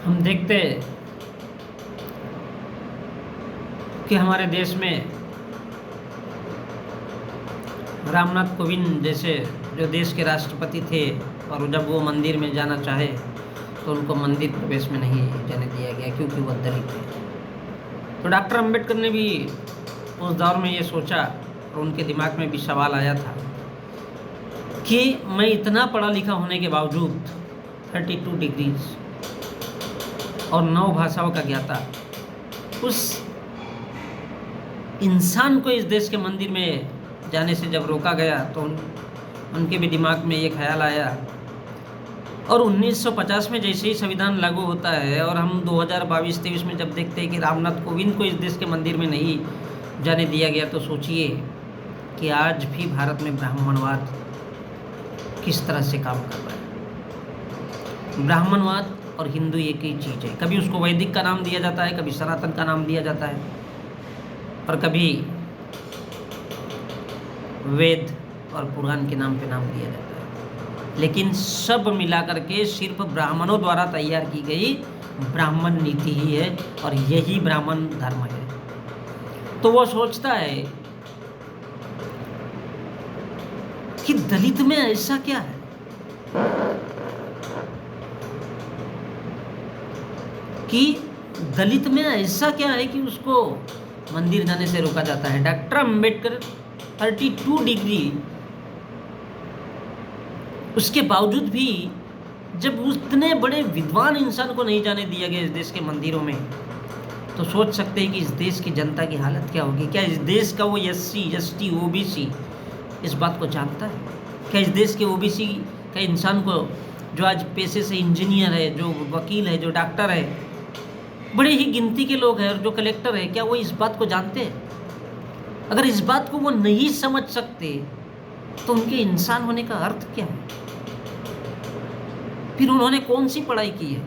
हम देखते हैं कि हमारे देश में रामनाथ कोविंद जैसे जो देश के राष्ट्रपति थे, और जब वो मंदिर में जाना चाहे तो उनको मंदिर प्रवेश में नहीं जाने दिया गया क्योंकि वो दलित थे। तो डॉक्टर अंबेडकर ने भी उस दौर में ये सोचा और उनके दिमाग में भी सवाल आया था कि मैं इतना पढ़ा लिखा होने के बावजूद 32 डिग्रीज और 9 भाषाओं का ज्ञाता उस इंसान को इस देश के मंदिर में जाने से जब रोका गया तो उनके भी दिमाग में ये ख्याल आया। और 1950 में जैसे ही संविधान लागू होता है और हम 2022-23 में जब देखते हैं कि रामनाथ कोविंद को इस देश के मंदिर में नहीं जाने दिया गया, तो सोचिए कि आज भी भारत में ब्राह्मणवाद किस तरह से काम कर रहा है। ब्राह्मणवाद और हिंदू एक ही चीज़ है। कभी उसको वैदिक का नाम दिया जाता है, कभी सनातन का नाम दिया जाता है, और कभी वेद और पुराण के नाम पे नाम दिया जाता है। लेकिन सब मिलाकर के सिर्फ ब्राह्मणों द्वारा तैयार की गई ब्राह्मण नीति ही है, और यही ब्राह्मण धर्म है। तो वो सोचता है कि दलित में ऐसा क्या है कि दलित में ऐसा क्या है कि उसको मंदिर जाने से रोका जाता है। डॉक्टर अंबेडकर 32 डिग्री उसके बावजूद भी जब उतने बड़े विद्वान इंसान को नहीं जाने दिया गया इस देश के मंदिरों में, तो सोच सकते हैं कि इस देश की जनता की हालत क्या होगी। क्या इस देश का वो SC ST OBC इस बात को जानता है? क्या इस देश के OBC का इंसान को, जो आज पेशे से इंजीनियर है, जो वकील है, जो डॉक्टर है, बड़े ही गिनती के लोग हैं, और जो कलेक्टर है, क्या वो इस बात को जानते हैं? अगर इस बात को वो नहीं समझ सकते तो उनके इंसान होने का अर्थ क्या है? फिर उन्होंने कौन सी पढ़ाई की है?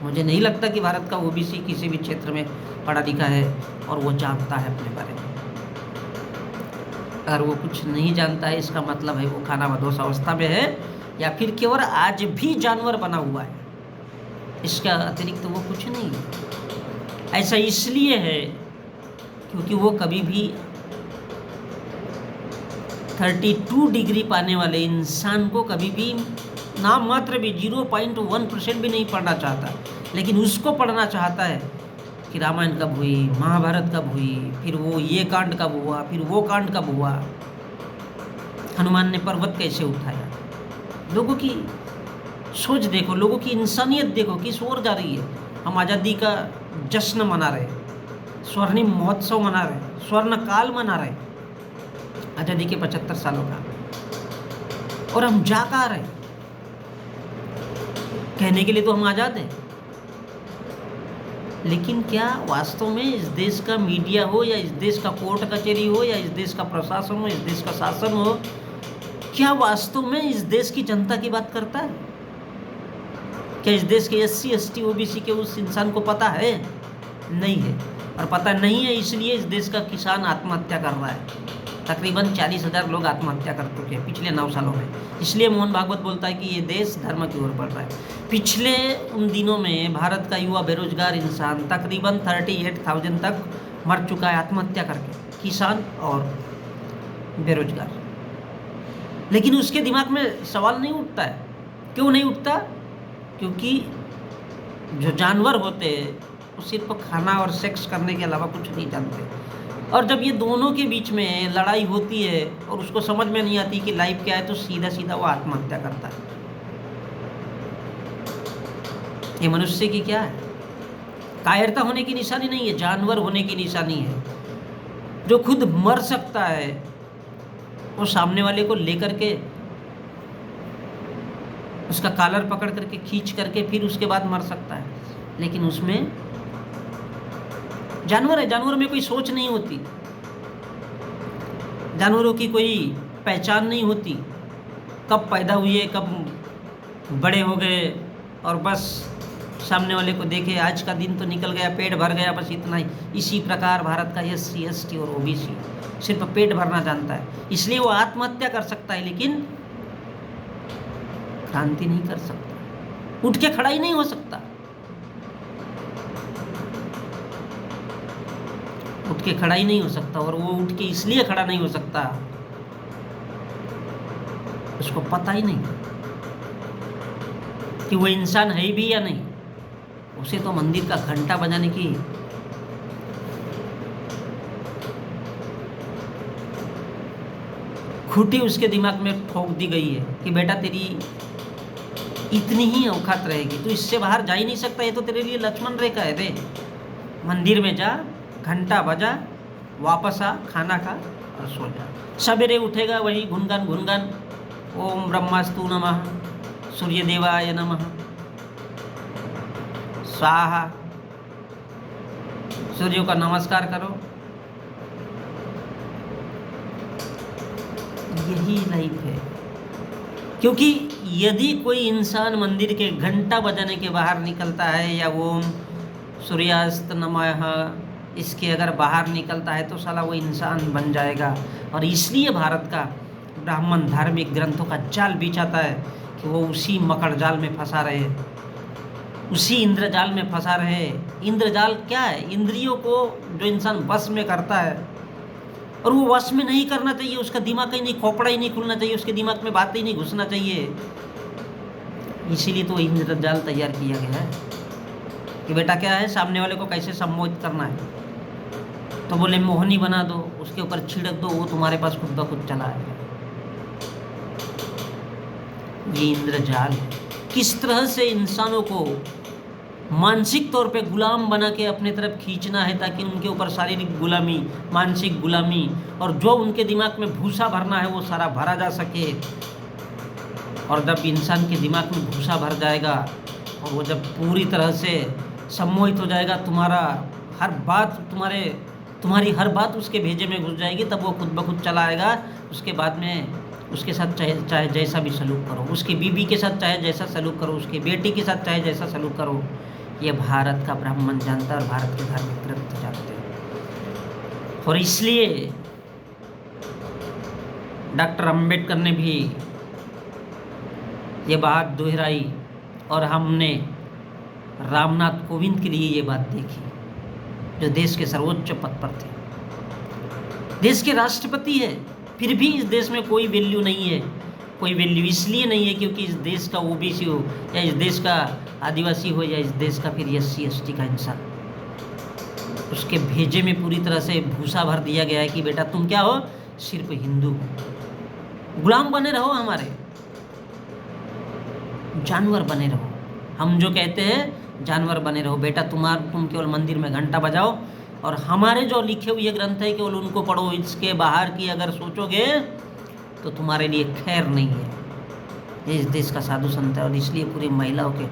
मुझे नहीं लगता कि भारत का OBC किसी भी क्षेत्र में पढ़ा लिखा है और वो जानता है अपने बारे में। अगर वो कुछ नहीं जानता है, इसका मतलब है वो खानाबदोश अवस्था में है, या फिर केवल आज भी जानवर बना हुआ है। इसका अतिरिक्त वो कुछ नहीं है। ऐसा इसलिए है क्योंकि वो कभी भी 32 डिग्री पाने वाले इंसान को कभी भी नाम मात्र भी 0.1% भी नहीं पढ़ना चाहता, लेकिन उसको पढ़ना चाहता है कि रामायण कब हुई, महाभारत कब हुई, फिर वो ये कांड कब हुआ, फिर वो कांड कब हुआ, हनुमान ने पर्वत कैसे उठाया। लोगों की सोच देखो, लोगों की इंसानियत देखो किस ओर जा रही है। हम आज़ादी का जश्न मना रहे, स्वर्णिम महोत्सव मना रहे, स्वर्ण काल मना रहे आज़ादी के 75 सालों का, और हम जा कहाँ रहे? कहने के लिए तो हम आज़ाद हैं, लेकिन क्या वास्तव में इस देश का मीडिया हो, या इस देश का कोर्ट कचहरी हो, या इस देश का प्रशासन हो, इस देश का शासन हो, क्या वास्तव में इस देश की जनता की बात करता है? क्या इस देश के SC ST OBC के उस इंसान को पता है? नहीं है। और पता नहीं है इसलिए इस देश का किसान आत्महत्या कर रहा है। तकरीबन 40,000 लोग आत्महत्या कर चुके हैं पिछले 9 सालों में। इसलिए मोहन भागवत बोलता है कि ये देश धर्म की ओर बढ़ रहा है। पिछले उन दिनों में भारत का युवा बेरोजगार इंसान तकरीबन 38,000 तक मर चुका है आत्महत्या करके, किसान और बेरोजगार। लेकिन उसके दिमाग में सवाल नहीं उठता है। क्यों नहीं उठता? क्योंकि जो जानवर होते हैं वो सिर्फ खाना और सेक्स करने के अलावा कुछ नहीं जानते। और जब ये दोनों के बीच में लड़ाई होती है और उसको समझ में नहीं आती कि लाइफ क्या है, तो सीधा सीधा वो आत्महत्या करता है। ये मनुष्य की क्या है? कायरता होने की निशानी नहीं है, जानवर होने की निशानी है। जो खुद मर सकता है वो सामने वाले को लेकर के उसका कॉलर पकड़ करके खींच करके फिर उसके बाद मर सकता है, लेकिन उसमें जानवर है, जानवर में कोई सोच नहीं होती, जानवरों की कोई पहचान नहीं होती, कब पैदा हुए, कब बड़े हो गए, और बस सामने वाले को देखे आज का दिन तो निकल गया, पेट भर गया, बस इतना ही। इसी प्रकार भारत का SC ST और OBC सिर्फ पेट भरना जानता है, इसलिए वो आत्महत्या कर सकता है, लेकिन क्रांति नहीं कर सकता, उठ के खड़ा ही नहीं हो सकता। उठ के खड़ा ही नहीं हो सकता, और वो उठ के इसलिए खड़ा नहीं हो सकता, उसको पता ही नहीं कि वो इंसान है भी या नहीं। उसे तो मंदिर का घंटा बजाने की खूंटी उसके दिमाग में ठोक दी गई है कि बेटा तेरी इतनी ही औकात रहेगी, तू इससे बाहर जा ही नहीं सकता, ये तो तेरे लिए लक्ष्मण रेखा है रे। मंदिर में जा, घंटा बजा, वापस आ, खाना खा और सो जा। सवेरे उठेगा वही गुनगान गुनगान, ओम ब्रह्मास्तु नमः, सूर्य देवाय नमः, स्वाहा, सूर्य का नमस्कार करो। यही लाइफ है। क्योंकि यदि कोई इंसान मंदिर के घंटा बजाने के बाहर निकलता है या वो सूर्यास्त नमः इसके अगर बाहर निकलता है तो साला वो इंसान बन जाएगा। और इसलिए भारत का ब्राह्मण धार्मिक ग्रंथों का जाल बिछाता है कि वो उसी मकड़ जाल में फंसा रहे, उसी इंद्रजाल में फंसा रहे। इंद्रजाल क्या है? इंद्रियों को जो इंसान वश में करता है, और वो वश में नहीं करना चाहिए, उसका दिमाग ही नहीं, खोपड़ा ही नहीं खुलना चाहिए, उसके दिमाग में बातें ही नहीं घुसना चाहिए। इसीलिए तो इंद्रजाल तैयार किया गया है कि बेटा क्या है, सामने वाले को कैसे सम्मोहित करना है। तो बोले मोहनी बना दो, उसके ऊपर छिड़क दो, वो तुम्हारे पास खुद ब खुद चला आएगा। ये इंद्रजाल है। किस तरह से इंसानों को मानसिक तौर पे गुलाम बना के अपने तरफ खींचना है, ताकि उनके ऊपर शारीरिक गुलामी, मानसिक गुलामी, और जो उनके दिमाग में भूसा भरना है वो सारा भरा जा सके। और जब इंसान के दिमाग में भूसा भर जाएगा और वो जब पूरी तरह से सम्मोहित हो जाएगा, तुम्हारा हर बात तुम्हारी हर बात उसके भेजे में घुस जाएगी, तब वो खुद ब खुद चला आएगा। उसके बाद में उसके साथ चाहे जैसा भी सलूक करो, उसकी बीबी के साथ चाहे जैसा सलूक करो, उसकी बेटी के साथ चाहे जैसा सलूक करो, ये भारत का ब्राह्मण जानता है और भारत के धार्मिक ग्रंथ जानते हैं। और इसलिए डॉक्टर अंबेडकर ने भी ये बात दोहराई, और हमने रामनाथ कोविंद के लिए ये बात देखी, जो देश के सर्वोच्च पद पर थे, देश के राष्ट्रपति है, फिर भी इस देश में कोई वैल्यू नहीं है। कोई वैल्यू इसलिए नहीं है क्योंकि इस देश का ओबीसी हो, या इस देश का आदिवासी हो, या इस देश का फिर SC ST का इंसान, उसके भेजे में पूरी तरह से भूसा भर दिया गया है कि बेटा तुम क्या हो, सिर्फ हिंदू हो, गुलाम बने रहो, हमारे जानवर बने रहो। हम जो कहते हैं जानवर बने रहो, बेटा तुम केवल मंदिर में घंटा बजाओ, और हमारे जो लिखे हुए ग्रंथ है केवल उनको पढ़ो। इसके बाहर की अगर सोचोगे तो तुम्हारे लिए खैर नहीं है। ये इस देश का साधु संत है, और इसलिए पूरी महिलाओं के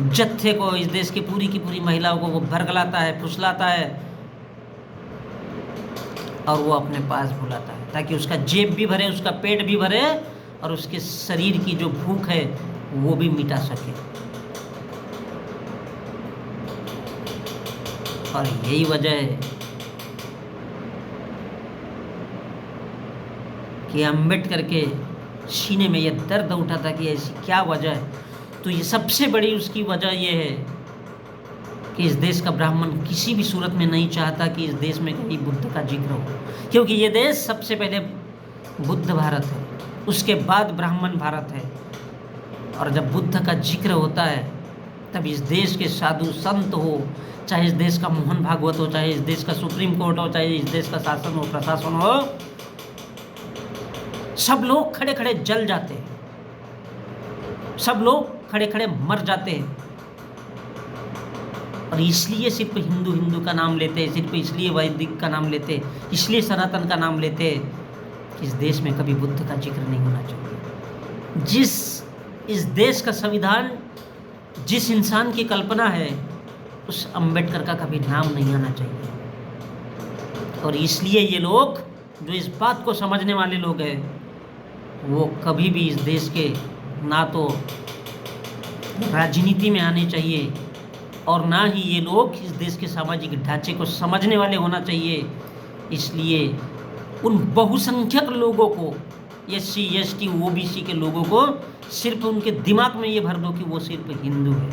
जत्थे को, इस देश की पूरी महिलाओं को वो भरगलाता है, फुसलाता है, और वो अपने पास बुलाता है, ताकि उसका जेब भी भरे, उसका पेट भी भरे, और उसके शरीर की जो भूख है वो भी मिटा सके। और यही वजह है कि अंबेडकर के सीने में यह दर्द उठा था कि ऐसी क्या वजह है। तो ये सबसे बड़ी उसकी वजह यह है कि इस देश का ब्राह्मण किसी भी सूरत में नहीं चाहता कि इस देश में कहीं बुद्ध का जिक्र हो, क्योंकि ये देश सबसे पहले बुद्ध भारत है, उसके बाद ब्राह्मण भारत है। और जब बुद्ध का जिक्र होता है तब इस देश के साधु संत हो, चाहे इस देश का मोहन भागवत हो, चाहे इस देश का सुप्रीम कोर्ट हो, चाहे इस देश का शासन हो, प्रशासन हो, सब लोग खड़े खड़े जल जाते हैं, सब लोग खड़े खड़े मर जाते हैं। और इसलिए सिर्फ हिंदू हिंदू का नाम लेते हैं, सिर्फ इसलिए वैदिक का नाम लेते हैं, इसलिए सनातन का नाम लेते हैं कि इस देश में कभी बुद्ध का जिक्र नहीं होना चाहिए। इस देश का संविधान जिस इंसान की कल्पना है, उस अंबेडकर का कभी नाम नहीं आना चाहिए। और इसलिए ये लोग जो इस बात को समझने वाले लोग हैं, वो कभी भी इस देश के ना तो राजनीति में आने चाहिए, और ना ही ये लोग इस देश के सामाजिक ढांचे को समझने वाले होना चाहिए। इसलिए उन बहुसंख्यक लोगों को, SC ST OBC के लोगों को सिर्फ उनके दिमाग में ये भर दो कि वो सिर्फ हिंदू है।